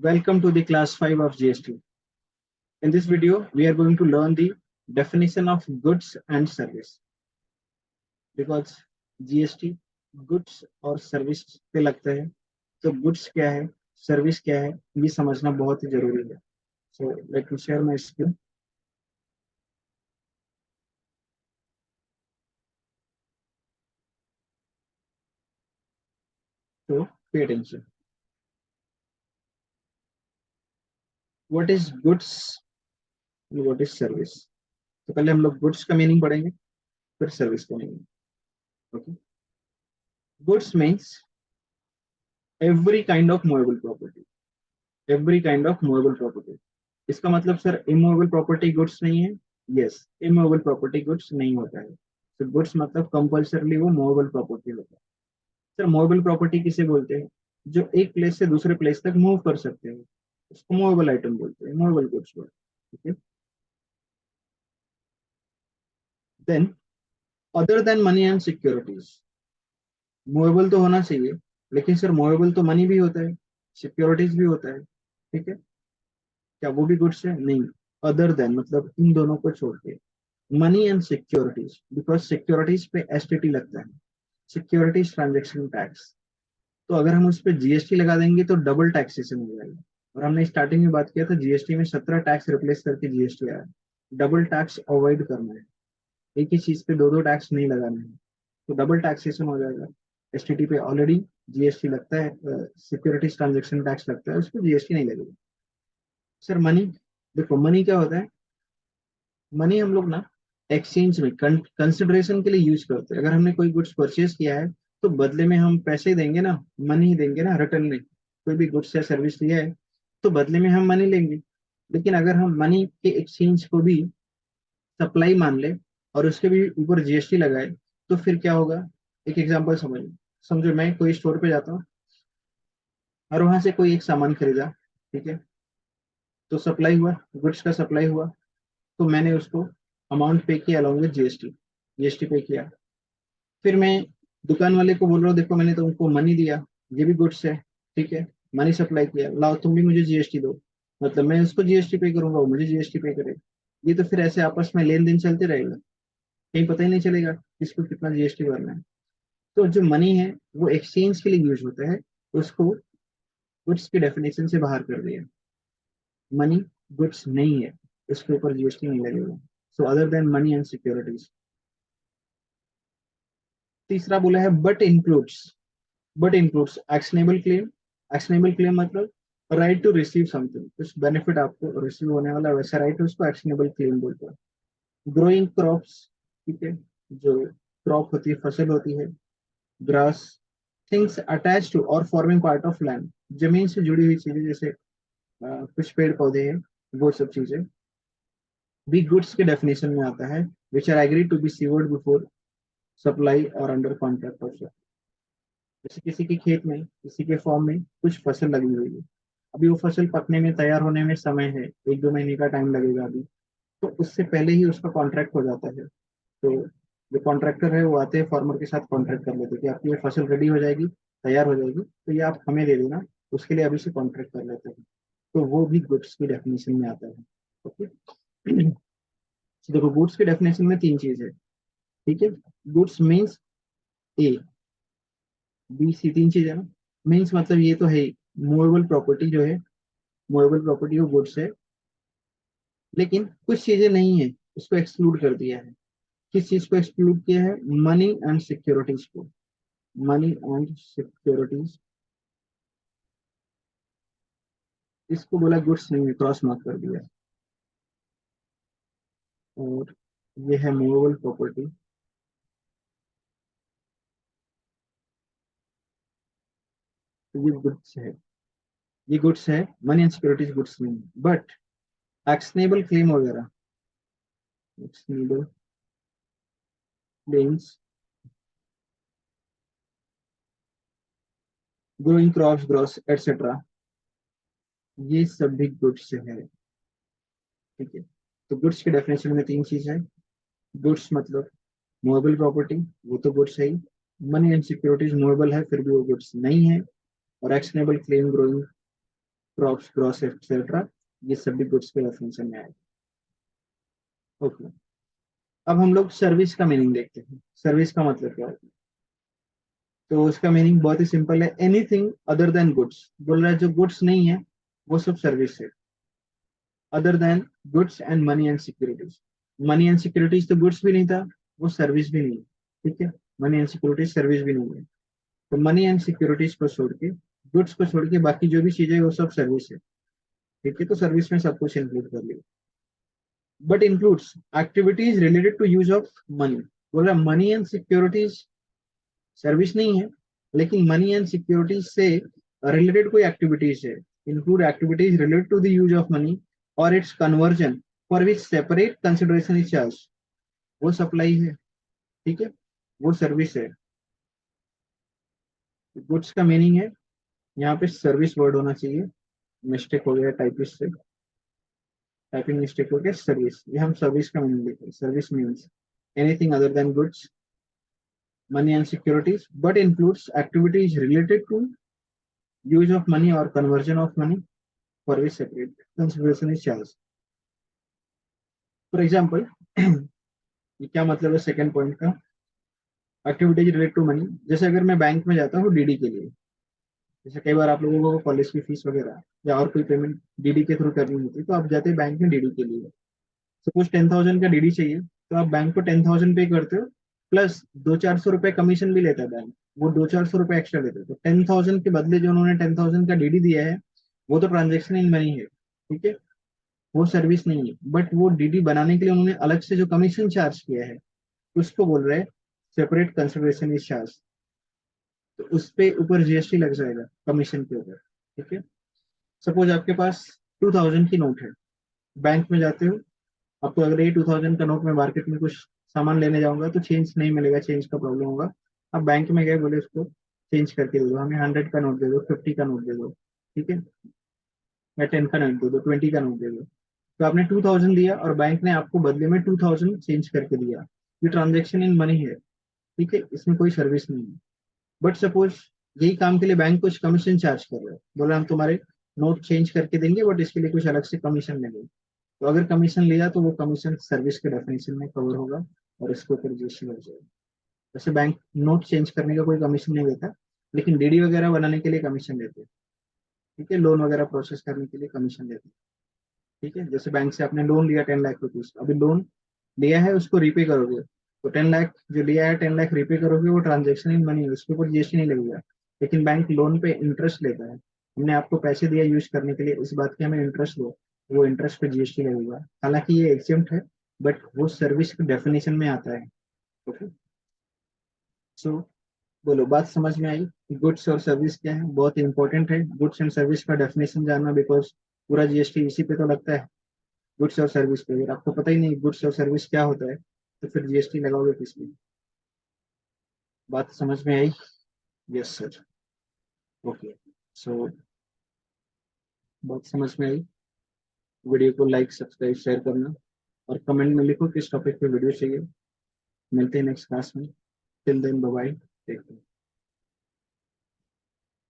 Welcome to the class 5 of GST. In this video, we are going to learn the definition of goods and service because GST goods और service पे लगता है, तो goods क्या है, service क्या है, ये समझना बहुत ही जरूरी है. So let me share my screen. So pay attention. What is goods and what is service? तो पहले हम लोग goods का मीनिंग पढ़ेंगे, फिर सर्विस का meaning. Okay. Goods means every kind of movable property. Every kind of movable property. इसका मतलब सर इमूवेबल प्रॉपर्टी गुड्स नहीं है. यस, इमूवेबल प्रॉपर्टी गुड्स नहीं होता है. तो गुड्स मतलब कंपल्सरली वो मूवेबल प्रॉपर्टी होता है. सर मूवेबल प्रॉपर्टी किसे बोलते हैं? जो एक प्लेस से दूसरे प्लेस तक मूव कर सकते हैं, उसको मूवेबल आइटम बोलते हैं, मूवेबल गुड्स बोलते हैं. Then other than money and securities. Movable तो होना चाहिए, लेकिन सर मूवेबल तो मनी भी होता है, सिक्योरिटीज भी होता है. ठीक है, क्या वो भी गुड्स है? नहीं. अदर देन मतलब इन दोनों को छोड़ के money and securities, because securities पे एसटीटी लगता है, सिक्योरिटीज ट्रांजेक्शन टैक्स. तो अगर हम उस पर जीएसटी लगा देंगे तो डबल टैक्सेशन हो जाएगा. और हमने स्टार्टिंग में बात किया था जीएसटी में 17 टैक्स रिप्लेस करके जीएसटी आया. डबल टैक्स अवॉइड करना है, एक ही चीज पे दो दो टैक्स नहीं लगाना है, तो डबल टैक्सेशन हो जाएगा. एसटीटी पे ऑलरेडी जीएसटी लगता है, सिक्योरिटीज ट्रांजेक्शन टैक्स लगता है, उस पर जीएसटी नहीं लगेगा. सर मनी, देखो मनी क्या होता है. मनी हम लोग ना एक्सचेंज में कंसिडरेशन के लिए यूज करते हैं. अगर हमने कोई गुड्स परचेज किया है तो बदले में हम पैसे देंगे ना, मनी ही देंगे ना रिटर्न में. कोई भी गुड्स या सर्विस लिया है तो बदले में हम मनी लेंगे. लेकिन अगर हम मनी के एक्सचेंज को भी सप्लाई मान ले और उसके भी ऊपर जीएसटी लगाए, तो फिर क्या होगा? एक एग्जांपल समझो. समझो मैं कोई स्टोर पे जाता हूँ और वहां से कोई एक सामान खरीदा. ठीक है, तो सप्लाई हुआ, गुड्स का सप्लाई हुआ, तो मैंने उसको अमाउंट पे किया अलॉन्ग विद जीएसटी, जीएसटी पे किया. फिर मैं दुकान वाले को बोल रहा हूँ, देखो मैंने तुमको मनी दिया, ये भी गुड्स है. ठीक है, मनी सप्लाई किया, लाओ तुम भी मुझे जीएसटी दो. मतलब मैं उसको जीएसटी पे करूंगा, वो मुझे जीएसटी पे करे. ये तो फिर ऐसे आपस में लेन देन चलते रहेगा, कहीं पता ही नहीं चलेगा किसको कितना जीएसटी भरना है. तो जो मनी है वो एक्सचेंज के लिए यूज होता है, उसको गुड्स की डेफिनेशन से बाहर कर दिया. मनी गुड्स नहीं है, इसके ऊपर जीएसटी नहीं लगेगा. So other than money and securities. तीसरा बोला है but includes. But includes actionable claim. Actionable claim मतलब राइट टू रिसीव समथिंग, कुछ बेनिफिट आपको रिसीव होने वाला वैसा राइट है, उसको एक्शनेबल क्लेम बोलते हैं. Growing crops. ठीक है, जो क्रॉप होती है, फसल होती है. ग्रास. थिंग्स अटैच टू और फॉर्मिंग पार्ट ऑफ लैंड. जमीन से जुड़ी हुई चीजें, जैसे कुछ पेड़ पौधे हैं, वो सब चीजें भी गुड्स के डेफिनेशन में आता है. Which are agree to be severed before supply और अंडर कॉन्ट्रैक्ट ऑफ. जैसे किसी के खेत में, किसी के फॉर्म में कुछ फसल लगी हुई है, अभी वो फसल पकने में, तैयार होने में समय है, एक दो महीने का टाइम लगेगा अभी. तो उससे पहले ही उसका कॉन्ट्रैक्ट हो जाता है. तो जो कॉन्ट्रैक्टर है वो आते हैं, फार्मर के साथ कॉन्ट्रैक्ट कर लेते हैं कि आपकी ये फसल रेडी हो जाएगी, तैयार हो जाएगी, तो ये आप हमें दे देना. उसके लिए अभी से कॉन्ट्रैक्ट कर लेते हैं. तो वो भी गुड्स की डेफिनेशन में आता है. ओके. देखो गुड्स की डेफिनेशन में तीन चीज है. ठीक है, goods means A B C, तीन चीज है ना. मीन्स मतलब ये तो है, मूवेबल प्रॉपर्टी जो है, मूवेबल प्रॉपर्टी वो गुड्स है. लेकिन कुछ चीजें नहीं है, उसको एक्सक्लूड कर दिया है. किस चीज को एक्सक्लूड किया है? मनी एंड सिक्योरिटीज को. मनी एंड सिक्योरिटीज, इसको बोला गुड्स नहीं है, क्रॉस मार्क कर दिया. और ये है मूवेबल प्रॉपर्टी. तो ये गुड्स है, ये गुड्स है. मनी एंड सिक्योरिटीज गुड्स नहीं है. बट एक्शनेबल क्लेम वगैरह, actionable claims, growing crops, grass etcetera, ये सब भी गुड्स है. ठीक है, तो गुड्स के डेफिनेशन में तीन चीज है. गुड्स मतलब मूवेबल प्रॉपर्टी, वो तो गुड्स है ही. मनी एंड सिक्योरिटीज मूवेबल है फिर भी वो गुड्स नहीं है. और actionable claim, growing crops, gross etcetera, ये सभी गुड्स के डेफिनेशन में आएगा। ओके, अब हम लोग सर्विस का मीनिंग देखते हैं। सर्विस का मतलब क्या होता है? तो उसका मीनिंग बहुत ही सिंपल है, एनीथिंग अदर देन गुड्स। बोल रहा है जो गुड्स नहीं है वो सब सर्विस है। Other than goods and money and securities. Money and securities तो गुड्स भी नहीं था, वो सर्विस भी नहीं है। ठीक है, मनी एंड सिक्योरिटीज सर्विस भी नहीं है। तो मनी एंड सिक्योरिटीज को छोड़ के, गुड्स को छोड़ के बाकी जो भी चीजें वो सब सर्विस है। ठीक है, तो सर्विस में सब कुछ इंक्लूड कर लिया। But includes activities related to use of money. बोल रहा मनी एंड सिक्योरिटीज सर्विस नहीं है, लेकिन मनी एंड सिक्योरिटीज से रिलेटेड कोई एक्टिविटीज है। Include activities related to the use of money और its conversion for which separate consideration is charge. वो सप्लाई है। ठीक है, वो सर्विस है। गुड्स का मीनिंग है, यहाँ पे सर्विस वर्ड होना चाहिए, मिस्टेक हो गया टाइपिस्ट से, टाइपिंग मिस्टेक हो गया। सर्विस, ये हम सर्विस का मीनिंग लेते हैं। Service means anything other than goods, money and securities, but includes activities related to use of money or conversion of money for which separate consideration is charged. For example, ये क्या मतलब है second point का? Activities related to money, जैसे अगर मैं bank में जाता हूँ डीडी के लिए, जैसे कई बार आप लोगों को कॉलेज की फीस वगैरह या और कोई पेमेंट डीडी के थ्रू करनी होती है, तो आप जाते हैं बैंक में डीडी के लिए। सपोज 10,000 का डीडी चाहिए, तो आप बैंक को 10,000 पे करते हो, प्लस 200-400 रुपए कमीशन भी लेता है बैंक। वो 200-400 रुपए एक्स्ट्रा लेते हैं, तो 10,000 के बदले जो उन्होंने 10,000 का डीडी दिया है, वो तो ट्रांजेक्शन इन मनी है। ठीक है, वो सर्विस नहीं है, बट वो डीडी बनाने के लिए उन्होंने अलग से जो कमीशन चार्ज किया है, उसको बोल रहे हैं सेपरेट कंसिडरेशन इज चार्ज। तो उस पे ऊपर जीएसटी लग जाएगा कमीशन के ऊपर। ठीक है, सपोज आपके पास 2,000 की नोट है, बैंक में जाते हो, आपको अगर ये 2,000 का नोट में मार्केट में कुछ सामान लेने जाऊंगा तो चेंज नहीं मिलेगा, चेंज का प्रॉब्लम होगा। आप बैंक में गए, बोले उसको चेंज करके दे दो, हमें 100 का नोट दे दो, 50 का नोट दे दो। ठीक है, या 10 का नोट दे दो, 20 का नोट दे दो। तो आपने 2,000 दिया और बैंक ने आपको बदले में 2,000 चेंज करके दिया। ये ट्रांजेक्शन इन मनी है। ठीक है, इसमें कोई सर्विस नहीं है। बट सपोज यही काम के लिए बैंक कुछ कमीशन चार्ज कर रहे हो, बोला हम तुम्हारे नोट चेंज करके देंगे बट इसके लिए कुछ अलग से कमीशन लेंगे। तो अगर कमीशन लिया तो वो कमीशन सर्विस के डेफिनेशन में कवर होगा और इसके ऊपर जीएसटी लग जाएगा। वैसे बैंक नोट चेंज करने का कोई कमीशन नहीं देता, लेकिन डीडी वगैरह बनाने के लिए कमीशन देते हैं। ठीक है, लोन वगैरह प्रोसेस करने के लिए कमीशन देते हैं। ठीक है, जैसे बैंक से आपने लोन लिया 10 लाख रुपीज, अभी लोन लिया है उसको रीपे करोगे, तो 10 लाख जो लिया है 10 लाख रीपे करोगे, वो ट्रांजेक्शन इन मनी है, उसके ऊपर जीएसटी नहीं लगेगा। लेकिन बैंक लोन पे इंटरेस्ट लेता है, हमने आपको पैसे दिया यूज करने के लिए, इस बात की हमें इंटरेस्ट दो, वो इंटरेस्ट पे जीएसटी लगेगा। हालांकि ये एग्जेम्प्ट है, बट वो सर्विस के डेफिनेशन में आता है। ओके, सो बोलो, बात समझ में आई? गुड्स और सर्विस क्या है, बहुत इंपॉर्टेंट है गुड्स एंड सर्विस का डेफिनेशन जानना, बिकॉज पूरा जीएसटी इसी पे तो लगता है, गुड्स और सर्विस पे। अगर आपको पता ही नहीं गुड्स और सर्विस क्या होता है, तो फिर जीएसटी लगाओगे किस पे? बात समझ में आई? Yes sir. ओके, सो बात समझ में आई। वीडियो को लाइक सब्सक्राइब शेयर करना, और कमेंट में लिखो किस टॉपिक पे वीडियो चाहिए। मिलते हैं नेक्स्ट क्लास में। Till then bye bye, take care.